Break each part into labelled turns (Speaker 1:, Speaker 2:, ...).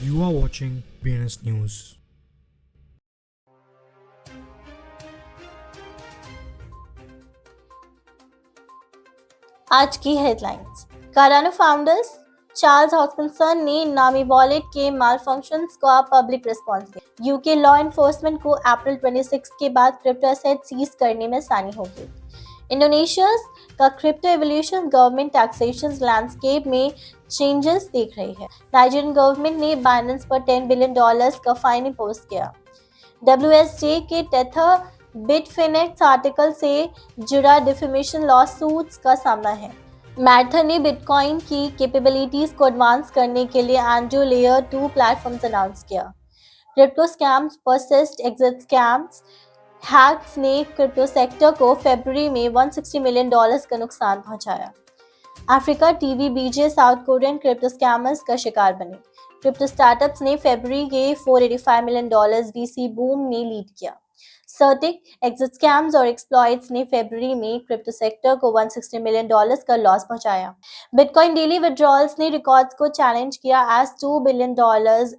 Speaker 1: You are watching BNS News.
Speaker 2: आज की headlines. Cardano founders Charles Hodgkinson ने नामी वॉलेट के मालफंक्शंस का पब्लिक रिस्पॉन्स दिया। यूके लॉ एनफोर्समेंट को अप्रैल 26 के बाद क्रिप्टो एसेट सीज करने में आसानी होगी। इंडोनेशिया का crypto evolution government taxation landscape में चेंजेस देख रही है। नाइजीरियन गवर्नमेंट ने बाइनेंस पर $10 बिलियन का फाइन इम्पोज किया। WSJ के टेथर बिटफिनेक्स आर्टिकल से जुड़ा डिफेमेशन लॉसूट्स का सामना है। मैथर ने बिटकॉइन की कैपेबिलिटीज को एडवांस करने के लिए एंड्रू लेयर 2 प्लेटफॉर्म्स अनाउंस किया। Crypto scams persist, exit scams hacks ने क्रिप्टो सेक्टर को फरवरी में $160 मिलियन का नुकसान पहुंचाया। अफ्रीका टीवी बीजे साउथ कोरियन क्रिप्टो स्कैमर्स का शिकार बने। क्रिप्टो स्टार्टअप्स ने फरवरी के $485 मिलियन वीसी बूम ने लीड किया। सर्टिक, एग्जिट स्कैम्स और एक्सप्लॉइट्स ने फरवरी में क्रिप्टो सेक्टर को $160 मिलियन का लॉस पहुंचाया। बिटकॉइन डेली विड्रॉल्स ने रिकॉर्ड्स को चैलेंज किया एज $2 बिलियन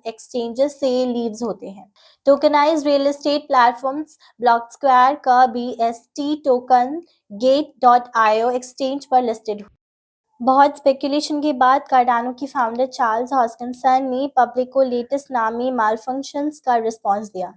Speaker 2: एक्सचेंजेस से लीव्स होते हैं। टोकनाइज्ड रियल एस्टेट प्लेटफॉर्म्स ब्लॉकस्क्वायर का BST टोकन Gate.io एक्सचेंज पर लिस्टेड हुआ। बहुत स्पेकुलेशन के बाद कार्डानो की फाउंडर चार्ल्स हॉजकिंसन ने पब्लिक को लेटेस्ट नामी मालफंक्शंस का रिस्पॉन्स दिया।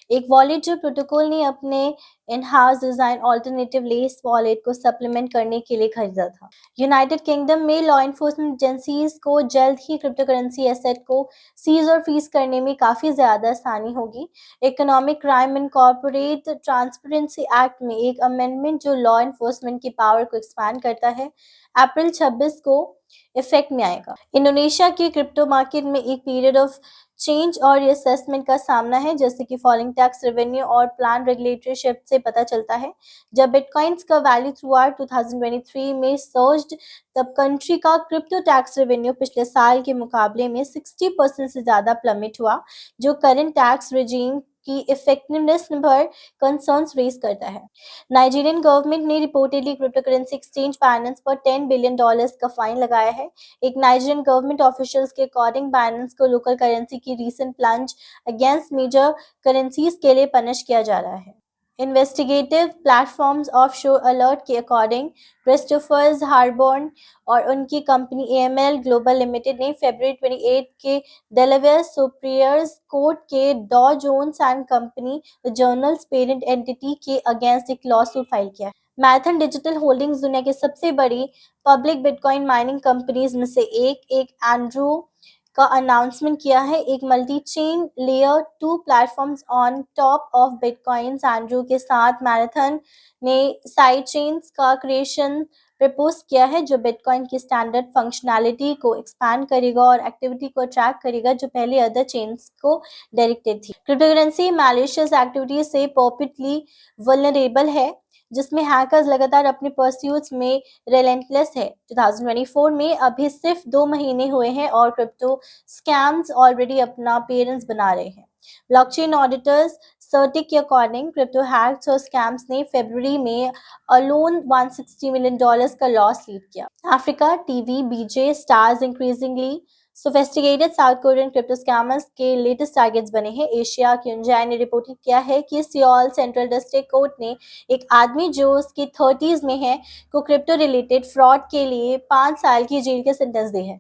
Speaker 2: एक वॉलेट जो प्रोटोकॉल ने अपने in-house design alternative less wallet को सप्लीमेंट करने के लिए खरीदा था। यूनाइटेड किंगडम में लॉ एनफोर्समेंट एजेंसीज को जल्द ही क्रिप्टो करेंसी एसेट को सीज और फ्रीज करने में काफी ज्यादा आसानी होगी। Economic crime and corporate transparency act में एक अमेंडमेंट जो लॉ एनफोर्समेंट की पावर को एक्सपैंड करता है, अप्रैल 26 को इफेक्ट में आएगा। इंडोनेशिया की क्रिप्टो मार्केट में एक पीरियड ऑफ चेंज और रिअसेसमेंट का सामना है, जैसे कि फॉलिंग टैक्स रेवेन्यू और प्लान रेगुलेटरी शिफ्ट से पता चलता है। जब बिटकॉइंस का वैल्यू थ्रू आउट 2023 में सर्ज्ड, तब कंट्री का क्रिप्टो टैक्स रेवेन्यू पिछले साल के मुकाबले में 60% से ज्यादा प्लमेट हुआ, जो करंट टैक्स रेजिम की इफेक्टिवनेस पर कंसर्न्स रेज करता है। नाइजीरियन गवर्नमेंट ने reportedly crypto currency exchange Binance पर $10 बिलियन का फाइन लगाया है। एक नाइजीरियन गवर्नमेंट ऑफिशियल्स के अकॉर्डिंग बाइनेंस को लोकल करेंसी की recent plunge against major currencies के लिए पनिश किया जा रहा है। इन्वेस्टिगेटिव प्लेटफॉर्म्स ऑफशोर अलर्ट के अकॉर्डिंग क्रिस्टोफर्स हार्बोन और उनकी कंपनी AML ग्लोबल लिमिटेड ने फरवरी 28 के डेलावेयर सुपीरियर कोर्ट के Dow Jones and company journals parent entity के अगेंस्ट एक लॉसूट फाइल किया है। मैथन डिजिटल होल्डिंग्स दुनिया की सबसे बड़ी पब्लिक बिटकॉइन माइनिंग कंपनीज में से एक एंड्रू का अनाउंसमेंट किया है। एक multi chain layer 2 platforms on top of bitcoin Andrew के साथ मैराथन ने साइड चेन्स का क्रिएशन प्रपोज किया है, जो बिटकॉइन की स्टैंडर्ड फंक्शनैलिटी को एक्सपैंड करेगा और एक्टिविटी को ट्रैक करेगा जो पहले अदर चेन्स को डायरेक्टेड थी। क्रिप्टो करेंसी मैलिशियस एक्टिविटी से परपेचुअली वल्नरेबल है, जिसमें हैकर्स लगातार अपने परस्यूट्स में रिलेंटलेस है। 2024 में अभी सिर्फ 2 महीने हुए हैं और क्रिप्टो स्कैम्स ऑलरेडी अपना पेरेंट्स बना रहे हैं। ब्लॉकचेन ऑडिटर्स सर्टिक के अकॉर्डिंग क्रिप्टो हैक्स और स्कैम्स ने फरवरी में अलोन $160 मिलियन का लॉस लीड किया। Afreeca TV BJ stars increasingly sophisticated South Korean crypto scammers के लेटेस्ट टारगेट्स बने हैं। एशिया क्यूंजाई ने रिपोर्ट किया है कि सियोल सेंट्रल डिस्ट्रिक्ट कोर्ट ने एक आदमी जो उसकी 30s में है को क्रिप्टो रिलेटेड फ्रॉड के लिए 5 साल की जेल के सेंटेंस दी है।